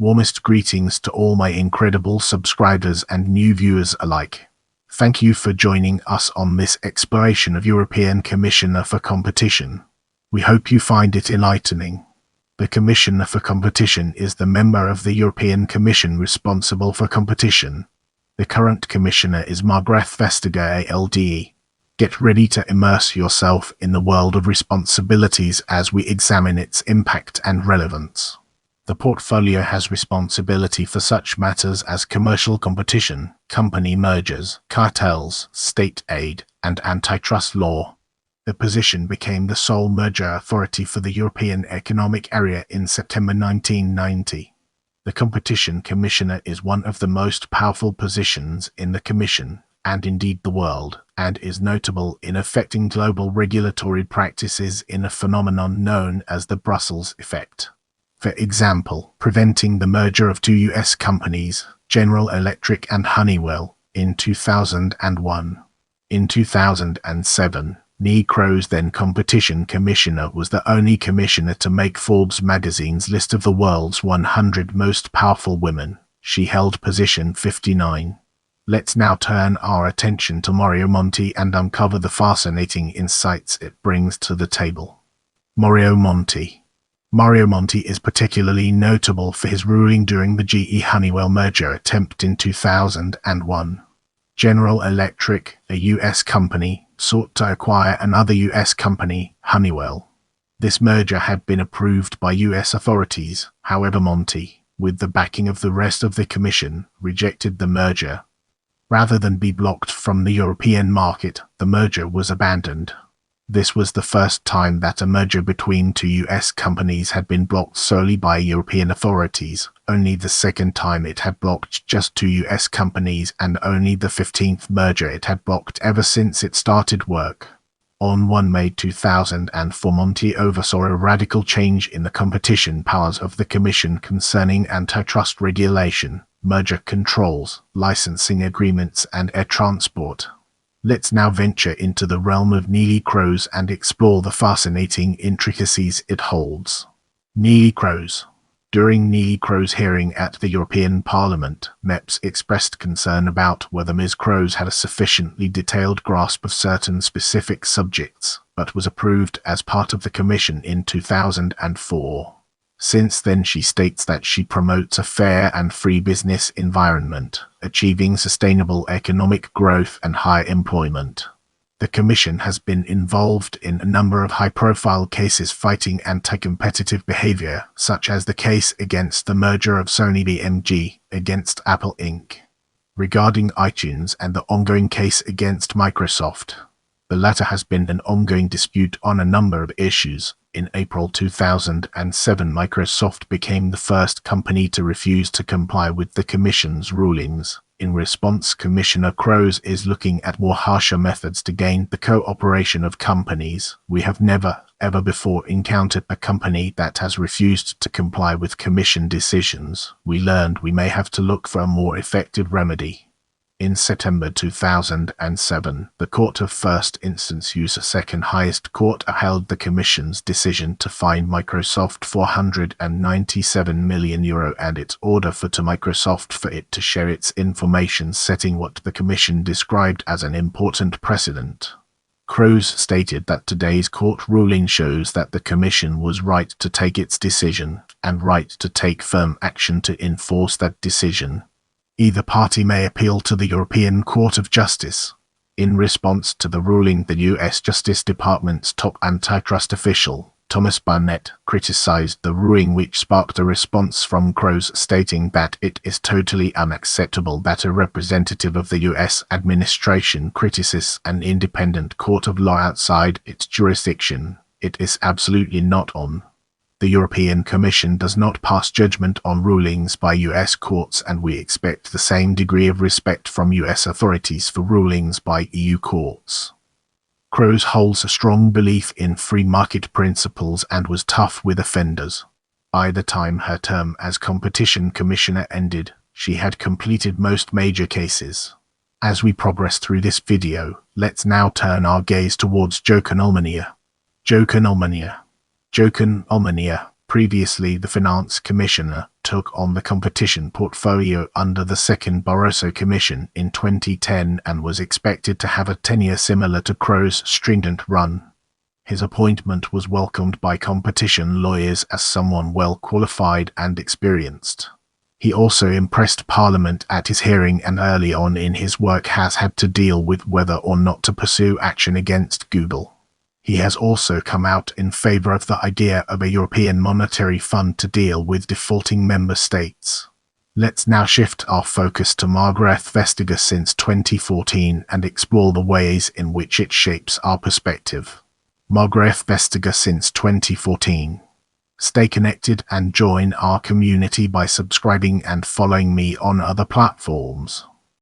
Warmest greetings to all my incredible subscribers and new viewers alike. Thank you for joining us on this exploration of European Commissioner for Competition. We hope you find it enlightening. The Commissioner for Competition is the member of the European Commission responsible for competition. The current Commissioner is Margrethe Vestager, ALDE. Get ready to immerse yourself in the world of responsibilities as we examine its impact and relevance. The portfolio has responsibility for such matters as commercial competition, company mergers, cartels, state aid, and antitrust law. The position became the sole merger authority for the European Economic Area in September 1990. The Competition Commissioner is one of the most powerful positions in the Commission, and indeed the world, and is notable in affecting global regulatory practices in a phenomenon known as the Brussels effect. For example, preventing the merger of two US companies, General Electric and Honeywell, in 2001. In 2007, Neelie Kroes, then Competition Commissioner, was the only commissioner to make Forbes magazine's list of the world's 100 most powerful women. She held position 59. Let's now turn our attention to Mario Monti and uncover the fascinating insights it brings to the table. Mario Monti. Mario Monti is particularly notable for his ruling during the GE-Honeywell merger attempt in 2001. General Electric, a US company, sought to acquire another US company, Honeywell. This merger had been approved by US authorities. However, Monti, with the backing of the rest of the Commission, rejected the merger. Rather than be blocked from the European market, the merger was abandoned. This was the first time that a merger between two US companies had been blocked solely by European authorities, only the second time it had blocked just two US companies, and only the 15th merger it had blocked ever since it started work. On 1 May 2004, Monti oversaw a radical change in the competition powers of the Commission concerning antitrust regulation, merger controls, licensing agreements, and air transport. Let's now venture into the realm of Neelie Kroes and explore the fascinating intricacies it holds. Neelie Kroes. During Neelie Kroes' hearing at the European Parliament, MEPs expressed concern about whether Ms. Kroes had a sufficiently detailed grasp of certain specific subjects, but was approved as part of the Commission in 2004. Since then, she states that she promotes a fair and free business environment, achieving sustainable economic growth and high employment. The Commission has been involved in a number of high-profile cases fighting anti-competitive behavior, such as the case against the merger of Sony BMG against Apple Inc., regarding iTunes, and the ongoing case against Microsoft. The latter has been an ongoing dispute on a number of issues. In April 2007, Microsoft became the first company to refuse to comply with the Commission's rulings. In response, Commissioner Kroes is looking at more harsher methods to gain the cooperation of companies. We have never, ever before encountered a company that has refused to comply with Commission decisions. We learned we may have to look for a more effective remedy. In September 2007, the Court of First Instance Use, a second highest court, upheld the Commission's decision to fine Microsoft €497 million and its order to Microsoft for it to share its information, setting what the Commission described as an important precedent. Kroes stated that today's court ruling shows that the Commission was right to take its decision, and right to take firm action to enforce that decision. Either party may appeal to the European Court of Justice. In response to the ruling, the U.S. Justice Department's top antitrust official, Thomas Barnett, criticized the ruling, which sparked a response from Kroes stating that it is totally unacceptable that a representative of the U.S. administration criticizes an independent court of law outside its jurisdiction. It is absolutely not on. The European Commission does not pass judgment on rulings by US courts, and we expect the same degree of respect from US authorities for rulings by EU courts. Kroes holds a strong belief in free market principles and was tough with offenders. By the time her term as Competition Commissioner ended, she had completed most major cases. As we progress through this video, let's now turn our gaze towards Jochen Almania. Jochen Almania. Jochen Almania, Previously, the Finance Commissioner took on the competition portfolio under the second Barroso Commission in 2010 and was expected to have a tenure similar to Crow's stringent run. His appointment was welcomed by competition lawyers as someone well qualified and experienced. He also impressed Parliament at his hearing and early on in his work has had to deal with whether or not to pursue action against Google. He has also come out in favour of the idea of a European Monetary Fund to deal with defaulting member states. Let's now shift our focus to Margrethe Vestager since 2014 and explore the ways in which it shapes our perspective. Margrethe Vestager since 2014. Stay connected and join our community by subscribing and following me on other platforms.